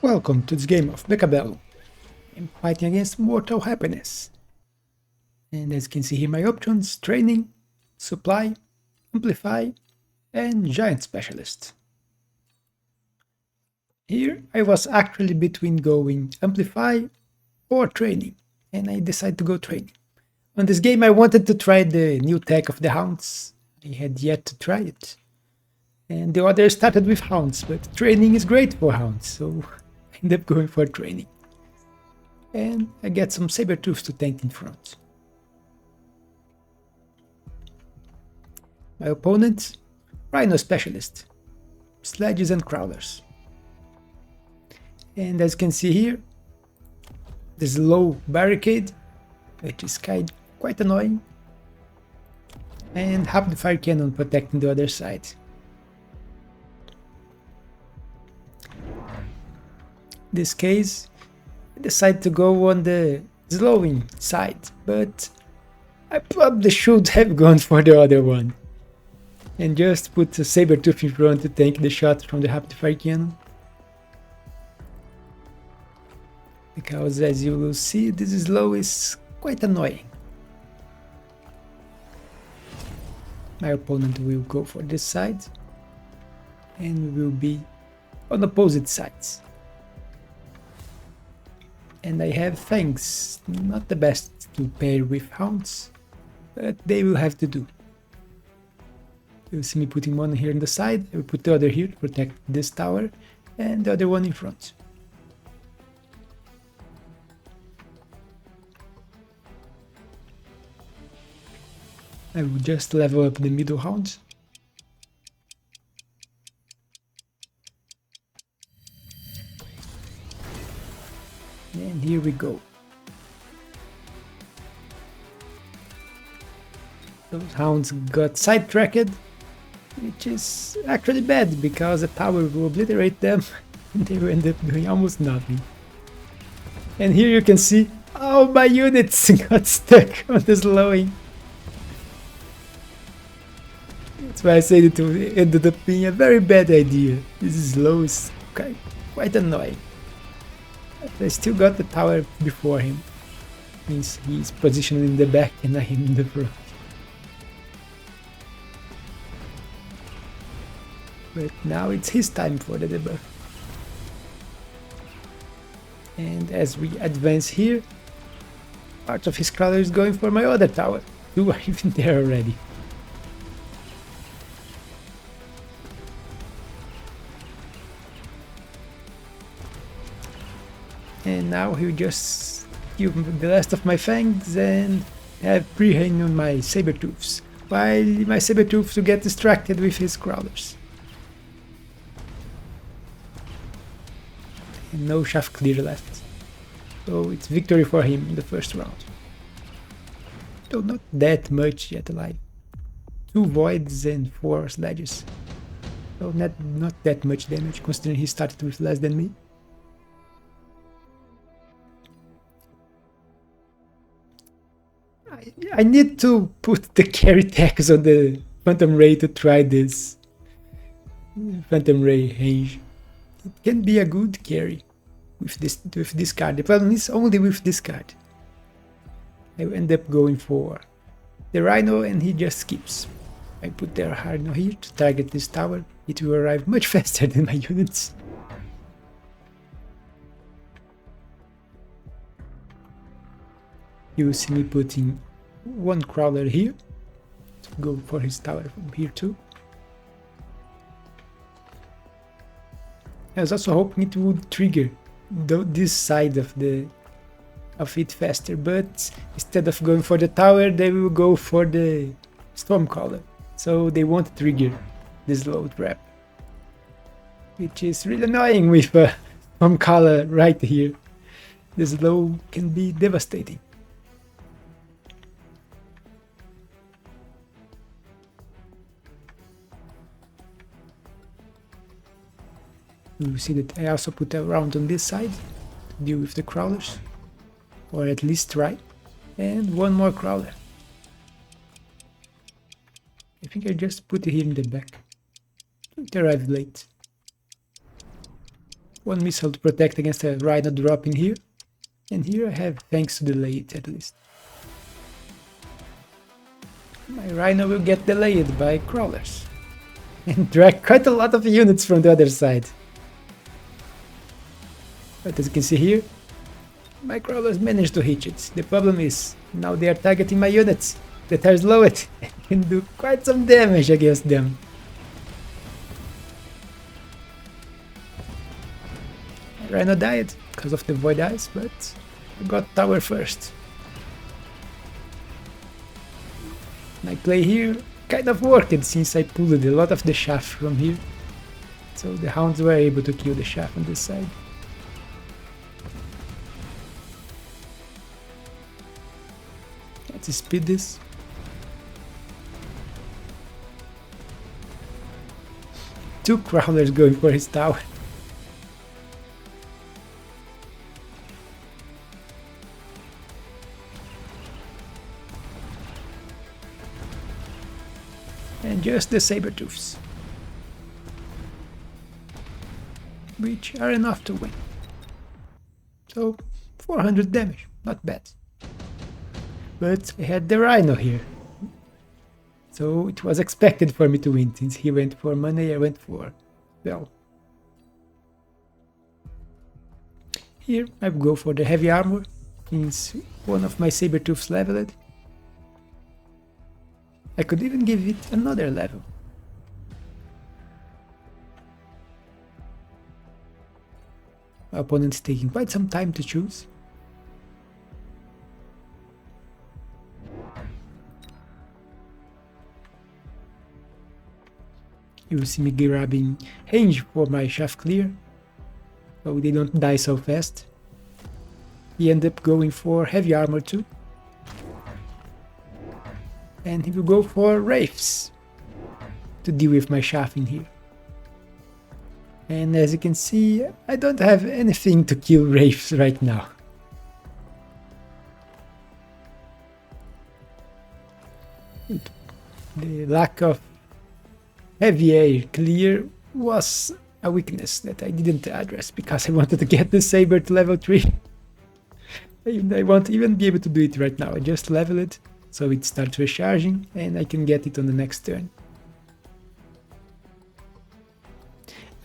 Welcome to this game of Mechabellum. I'm fighting against mortal happiness. And as you can see here, my options: training, supply, amplify, and giant specialist. Here I was actually between going amplify or training, and I decided to go training. On this game I wanted to try the new tech of the hounds. I had yet to try it. And the other started with hounds, but training is great for hounds, so I ended up going for training. And I get some saber-tooths to tank in front. My opponent, Rhino Specialist, sledges and crawlers. And as you can see here, this low barricade, which is quite annoying, and half the fire cannon protecting the other side. In this case, I decided to go on the slowing side, but I probably should have gone for the other one and just put a saber-tooth in front to tank the shot from the rapid fire cannon. Because as you will see, this slow is quite annoying. My opponent will go for this side and we will be on opposite sides. And I have fangs, not the best to pair with hounds, but they will have to do. You'll see me putting one here on the side, I will put the other here to protect this tower, and the other one in front. I will just level up the middle hound. And here we go. Those hounds got sidetracked, which is actually bad because the tower will obliterate them and they will end up doing almost nothing. And here you can see how my units got stuck on the slowing. That's why I said it ended up being a very bad idea. This slow is quite annoying. I still got the tower before him. Means he's positioned in the back and I am in the front. But now it's his time for the debuff. And as we advance here, part of his crawler is going for my other tower. Two are even there already. And now he'll just give the last of my fangs and have pre-hang on my saber-tooths, while my saber-tooths will get distracted with his crawlers. And no shaft clear left, so it's victory for him in the first round. Though not that much yet alive. 2 voids and 4 sledges, so not that much damage considering he started with less than me. I need to put the carry tags on the Phantom Ray to try this Phantom Ray range. It can be a good carry with this card. The problem is only with this card. I end up going for the Rhino and he just skips. I put the Rhino here to target this tower. It will arrive much faster than my units. You will see me putting 1 crawler here to go for his tower from here too. I was also hoping it would trigger this side of it faster, but instead of going for the tower, they will go for the Stormcaller, so they won't trigger this low trap, which is really annoying with a Stormcaller right here. This low can be devastating. You see that I also put a round on this side to deal with the crawlers, or at least try, and 1 more crawler. I think I just put it here in the back. It arrived late. one missile to protect against a Rhino dropping here. And here I have thanks to delay it at least. My Rhino will get delayed by crawlers. And drag quite a lot of units from the other side. But as you can see here, my crawlers managed to hit it. The problem is, now they are targeting my units that are slowed and do quite some damage against them. Rhino died because of the void eyes, but I got tower first. My play here kind of worked since I pulled a lot of the shaft from here. So the hounds were able to kill the shaft on this side. Let's speed this. Two crawlers going for his tower. And just the saber-tooths, which are enough to win. So 400 damage, not bad. But I had the Rhino here, so it was expected for me to win. Since he went for money, I went for, well, here I will go for the heavy armor, since one of my saber-tooths leveled. I could even give it another level. My opponent's taking quite some time to choose. You will see me grabbing range for my shaft clear, so they don't die so fast. He ended up going for heavy armor too. And he will go for wraiths to deal with my shaft in here. And as you can see, I don't have anything to kill wraiths right now. The lack of heavy air clear was a weakness that I didn't address because I wanted to get the saber to level 3. I won't even be able to do it right now. I just level it so it starts recharging and I can get it on the next turn.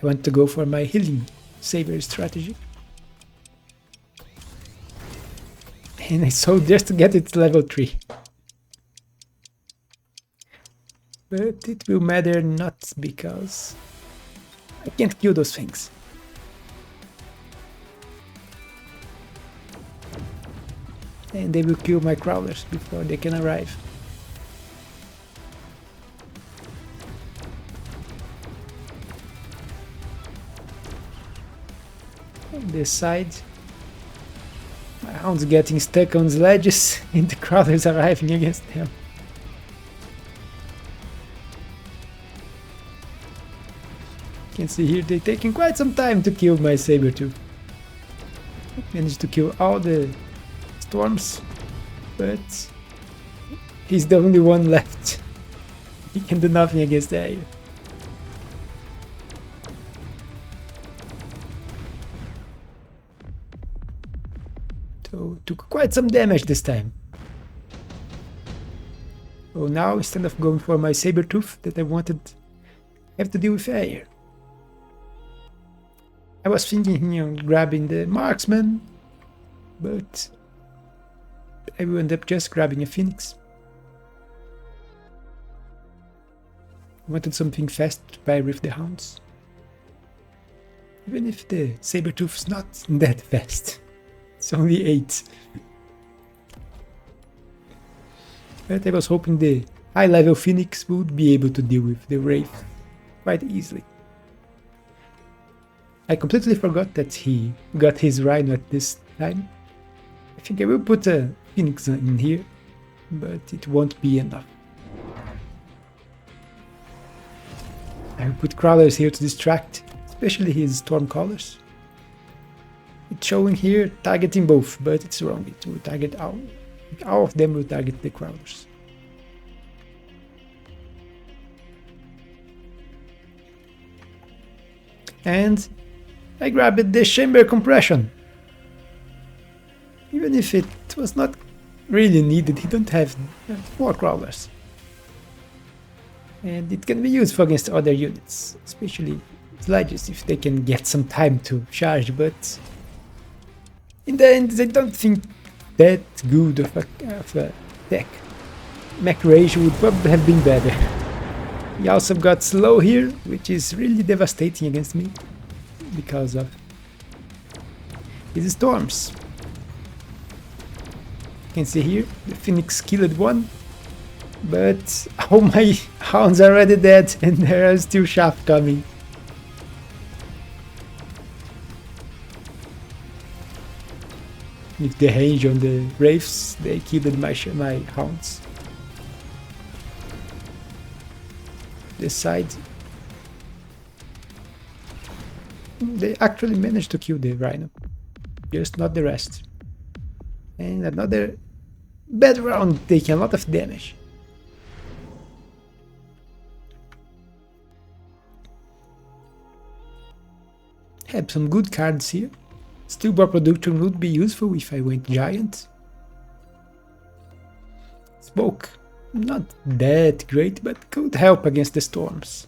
I want to go for my healing saber strategy. And I sold just to get it to level 3. But it will matter not because I can't kill those things. And they will kill my crawlers before they can arrive. On this side, my hound's getting stuck on the ledges and the crawlers arriving against them. You can see here they're taking quite some time to kill my saber-tooth. Managed to kill all the storms, but he's the only one left. He can do nothing against the air. So took quite some damage this time. So now instead of going for my saber-tooth that I wanted, I have to deal with air. I was thinking of grabbing the marksman, but I will end up just grabbing a phoenix. I wanted something fast to pair with the hounds. Even if the saber-tooth's not that fast. It's only 8. But I was hoping the high-level phoenix would be able to deal with the wraith quite easily. I completely forgot that he got his rhino at this time. I think I will put a phoenix in here, but it won't be enough. I will put crawlers here to distract, especially his storm callers. It's showing here targeting both, but it's wrong. It will target all of them will target the crawlers. And I grabbed the chamber compression. Even if it was not really needed, he don't have 4 crawlers. And it can be useful against other units, especially sludges if they can get some time to charge, but in the end I don't think that good of a deck. Mech Rage would probably have been better. He also got slow here, which is really devastating against me because of his storms. You can see here the Phoenix killed one, but all my hounds are already dead and there are still shaft coming. With the range on the wraiths, they killed my hounds. This side, they actually managed to kill the rhino, just not the rest. And another bad round, taking a lot of damage. Have some good cards here. Stillborn production would be useful if I went giant. Smoke, not that great, but could help against the storms.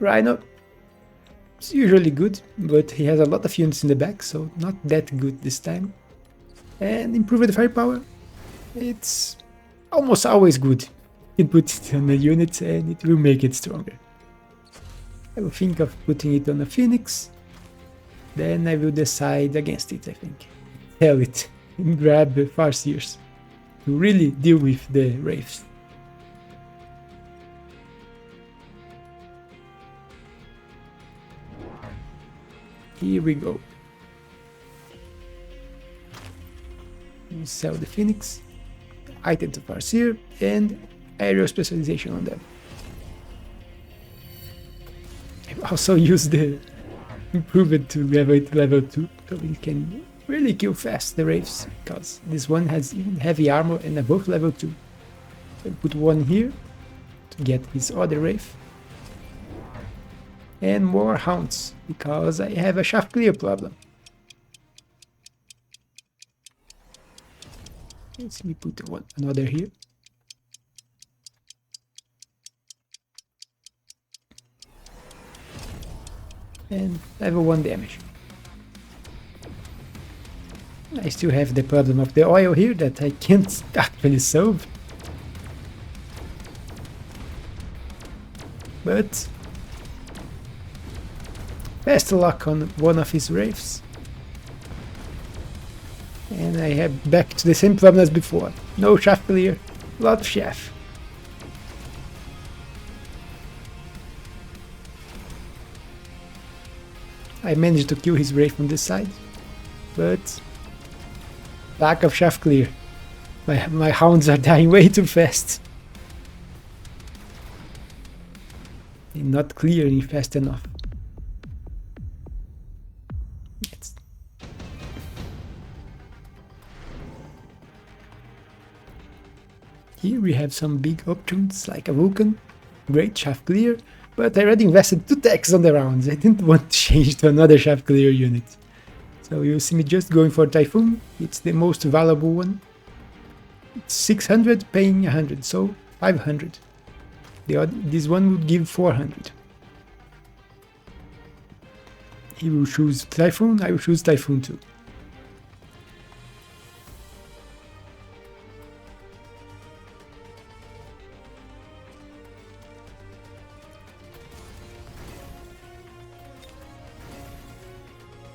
Rhino is usually good, but he has a lot of units in the back, so not that good this time. And improved firepower, it's almost always good. You can put it on a unit and it will make it stronger. I will think of putting it on a Phoenix, then I will decide against it, I think. Sell it and grab Farseers to really deal with the Wraiths. Here we go. We'll sell the Phoenix, item to Farseer, and aerial specialization on them. I also use the improved to level 2, so we can really kill fast the Wraiths, because this one has even heavy armor and above level 2. So put one here to get his other Wraith. And more hounds, because I have a shaft clear problem. Let's me put another here. And level 1 damage. I still have the problem of the oil here that I can't actually solve. But best luck on one of his wraiths. And I have back to the same problem as before. No shaft clear, lot of shaft. I managed to kill his wraith on this side, but lack of shaft clear. My hounds are dying way too fast. They're not clearing fast enough. Here we have some big options like a Vulcan, great shaft clear, but I already invested 2 techs on the rounds. I didn't want to change to another shaft clear unit. So you'll see me just going for Typhoon. It's the most valuable one. It's 600 paying 100, so 500. This one would give 400. He will choose Typhoon, I will choose Typhoon too.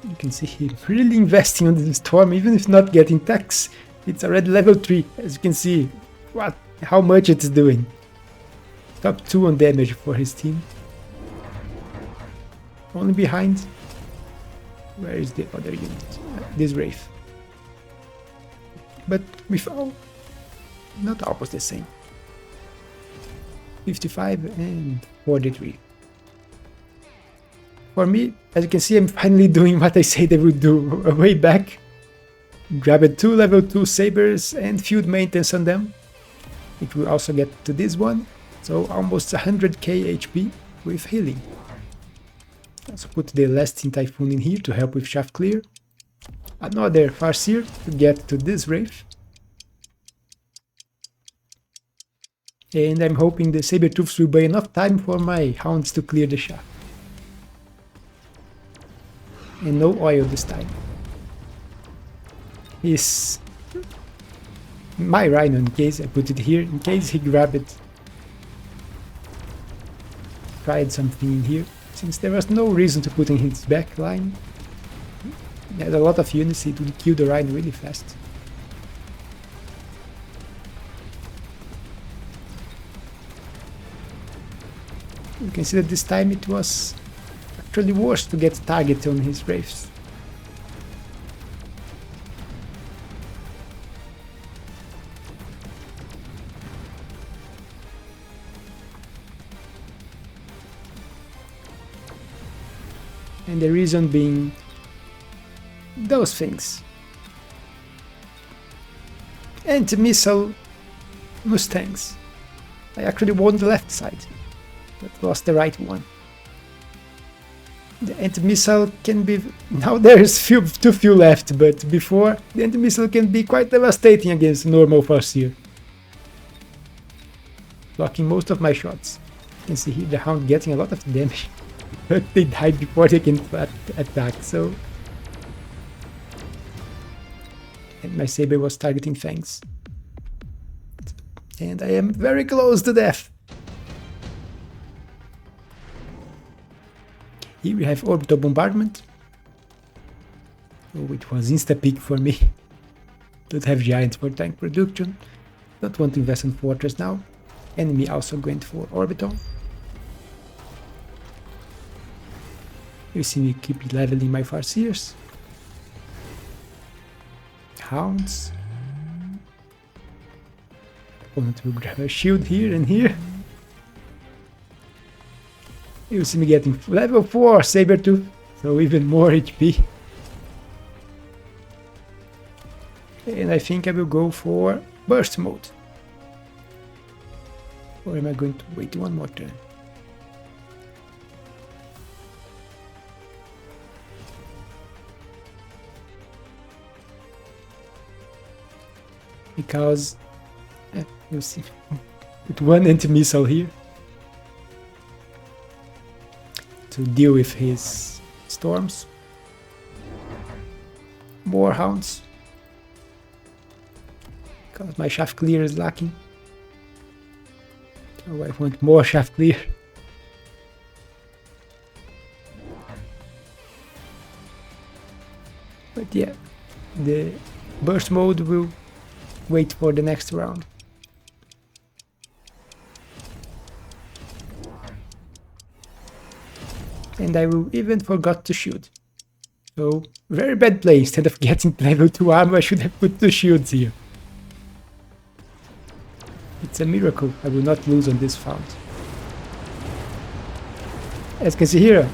You can see him really investing on the storm, even if not getting tax. It's already level 3, as you can see how much it's doing. Top 2 on damage for his team. Only behind. Where is the other unit? This Wraith. But with not almost the same. 55 and 43. For me, as you can see, I'm finally doing what I said I would do way back. Grabbed 2 level 2 sabers and field maintenance on them. It will also get to this one, so almost 100k HP with healing. Also put the Lasting Typhoon in here to help with shaft clear. Another Farseer to get to this Wraith. And I'm hoping the Sabertooths will buy enough time for my Hounds to clear the shaft. And no oil this time. Is my Rhino, in case I put it here, in case he grabbed it. Tried something in here, since there was no reason to put in his back line. He has a lot of units, it would kill the Rhino really fast. You can see that this time it was actually worse to get target on his Wraiths. And the reason being those things. Anti-missile Mustangs. I actually won the left side, but lost the right one. The anti-missile can be... Now there's too few left, but before, the anti-missile can be quite devastating against normal Farseer. Blocking most of my shots. You can see here the Hound getting a lot of damage. But they died before they can attack, so... And my Saber was targeting Fangs. And I am very close to death. Here we have Orbital Bombardment. Oh, it was insta-peak for me. Don't have Giants for tank production. Don't want to invest in Fortress now. Enemy also going for Orbital. You see me keep leveling my Farseers. Hounds. Opponent will grab a shield here and here. You see me getting level 4 Sabertooth, so even more HP. And I think I will go for Burst Mode. Or am I going to wait one more turn? Because you see, put one anti-missile here to deal with his storms. More Hounds, because my shaft clear is lacking. Oh, I want more shaft clear. But yeah, the burst mode will wait for the next round. And I will even forgot to shoot. So, very bad play. Instead of getting level 2 armor, I should have put 2 shields here. It's a miracle I will not lose on this found. As you can see here,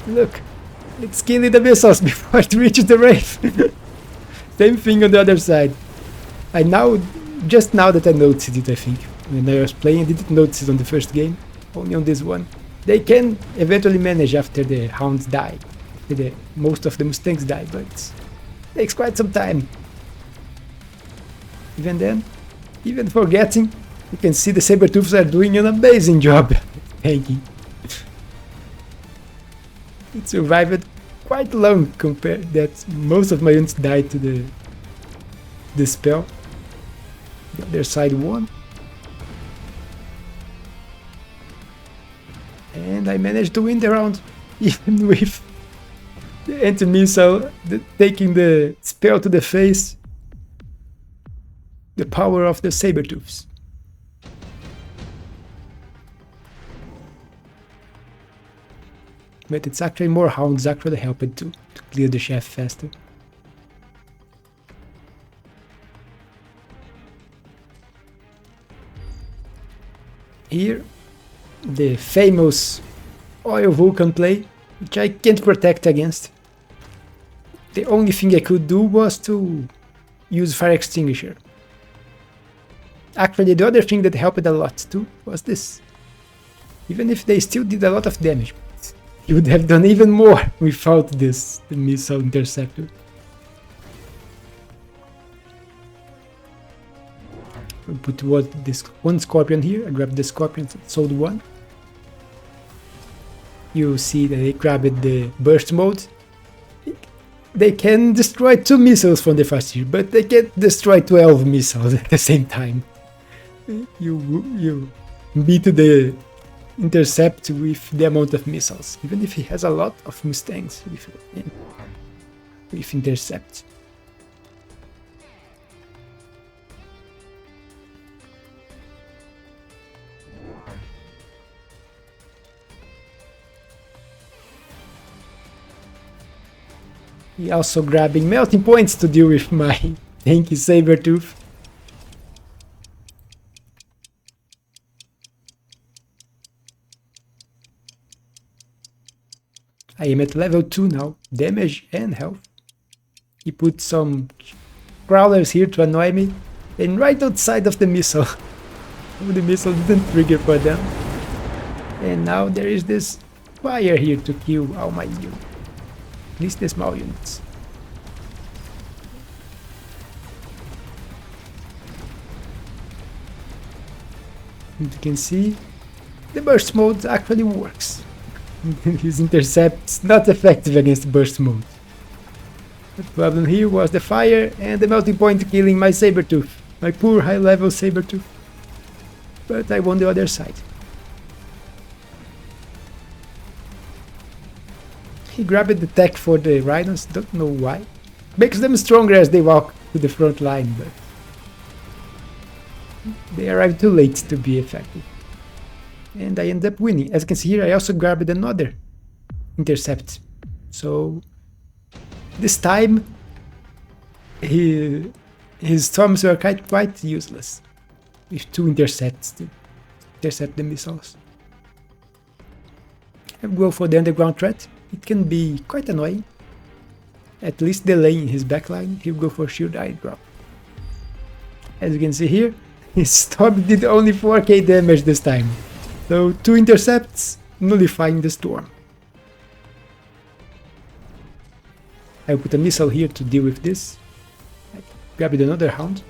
look, it's killing the missiles before it reaches the Wraith. Same thing on the other side. I now, just now that I noticed it, I think. When I was playing, I didn't notice it on the first game, only on this one. They can eventually manage after the Hounds die. Most of the Mustangs die, but it takes quite some time. Even then, even forgetting, you can see the Sabertooths are doing an amazing job tanking. It survived quite long compared that most of my units died to the spell. The other side won. And I managed to win the round, even with the anti-missile taking the spell to the face. The power of the Sabertooths. But it's actually more Hounds actually helped to clear the shaft faster. Here, the famous Oil Vulcan play, which I can't protect against. The only thing I could do was to use Fire Extinguisher. Actually, the other thing that helped a lot too was this. Even if they still did a lot of damage, He would have done even more without this missile interceptor. We'll put this one scorpion here. I grabbed the scorpion, sold one. You see that they grabbed the burst mode. They can destroy 2 missiles from the Farseer, but they can't destroy 12 missiles at the same time. You beat the intercept with the amount of missiles, even if he has a lot of Mustangs with intercept. He also grabbing melting points to deal with my tanky Sabertooth. I am at level 2 now, damage and health. He put some crawlers here to annoy me, and right outside of the missile. The missile didn't trigger for them. And now there is this fire here to kill all my units. At least the small units. And you can see, the burst mode actually works. His intercept's not effective against burst mode. The problem here was the fire and the melting point killing my Sabertooth. My poor high level Sabertooth. But I won the other side. He grabbed the tech for the rhinos, don't know why. Makes them stronger as they walk to the front line, but they arrived too late to be effective. And I end up winning. As you can see here, I also grabbed another intercept. So this time his storms were quite useless. With 2 intercepts to intercept the missiles. I go for the underground threat. It can be quite annoying. At least delaying his backline. He'll go for shield eye drop. As you can see here, his storm did only 4k damage this time. So 2 intercepts, nullifying the storm. I put a missile here to deal with this. I grabbed another hound.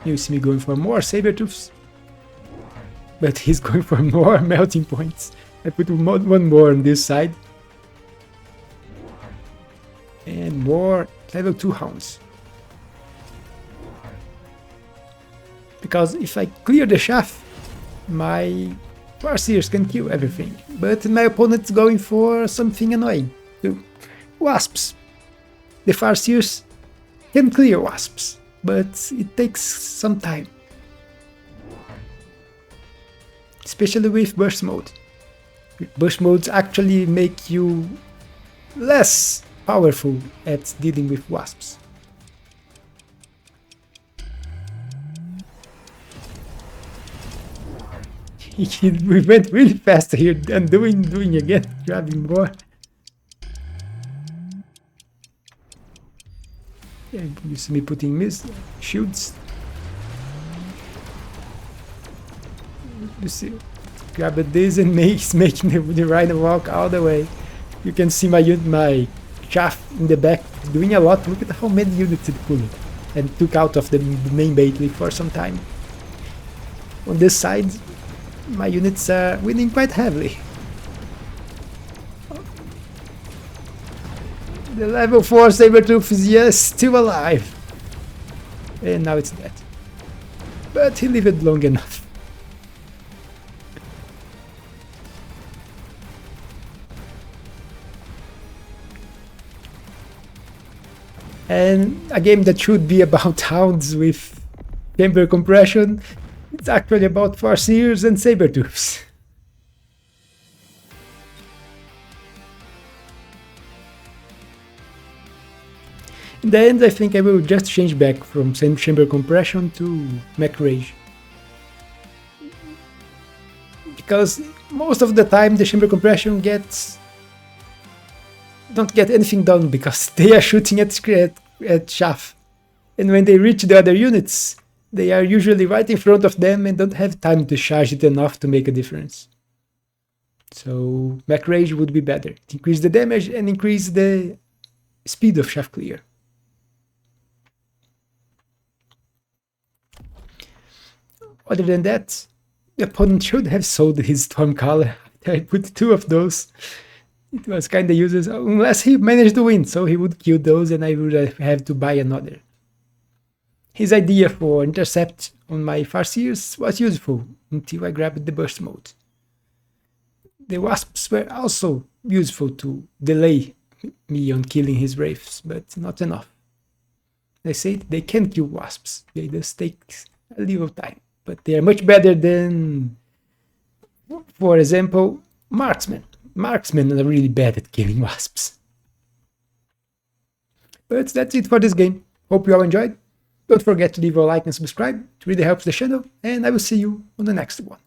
You see me going for more Sabertooths. But he's going for more melting points. I put one more on this side. And more level 2 hounds. Because if I clear the shaft, my Farseers can kill everything. But my opponent's going for something annoying too. Wasps. The Farseers can clear wasps, but it takes some time. Especially with burst mode. Burst modes actually make you less powerful at dealing with wasps. We went really fast here and doing again, grabbing more. Yeah, you see me putting shields. You see, grab this and making the rhino walk all the way. You can see my shaft in the back doing a lot. Look at how many units it pulled and took out of the main battery for some time. On this side, my units are winning quite heavily. The level 4 Sabertooth is yes, still alive. And now it's dead. But he lived long enough. And a game that should be about hounds with chamber compression, it's actually about Farseers and Sabertooths. In the end, I think I will just change back from chamber compression to mech rage. Because most of the time the chamber compression don't get anything done because they are shooting at shaft. And when they reach the other units, they are usually right in front of them and don't have time to charge it enough to make a difference. So Mech Rage would be better. Increase the damage and increase the speed of shaft clear. Other than that, the opponent should have sold his Stormcaller. I put 2 of those. It was kinda useless, unless he managed to win, so he would kill those and I would have to buy another. His idea for intercept on my Farseers was useful until I grabbed the burst mode. The Wasps were also useful to delay me on killing his Wraiths, but not enough. I say they can kill Wasps, they just take a little time, but they are much better than, for example, Marksmen. Marksmen are really bad at killing Wasps. But that's it for this game. Hope you all enjoyed. Don't forget to leave a like and subscribe, it really helps the channel, and I will see you on the next one.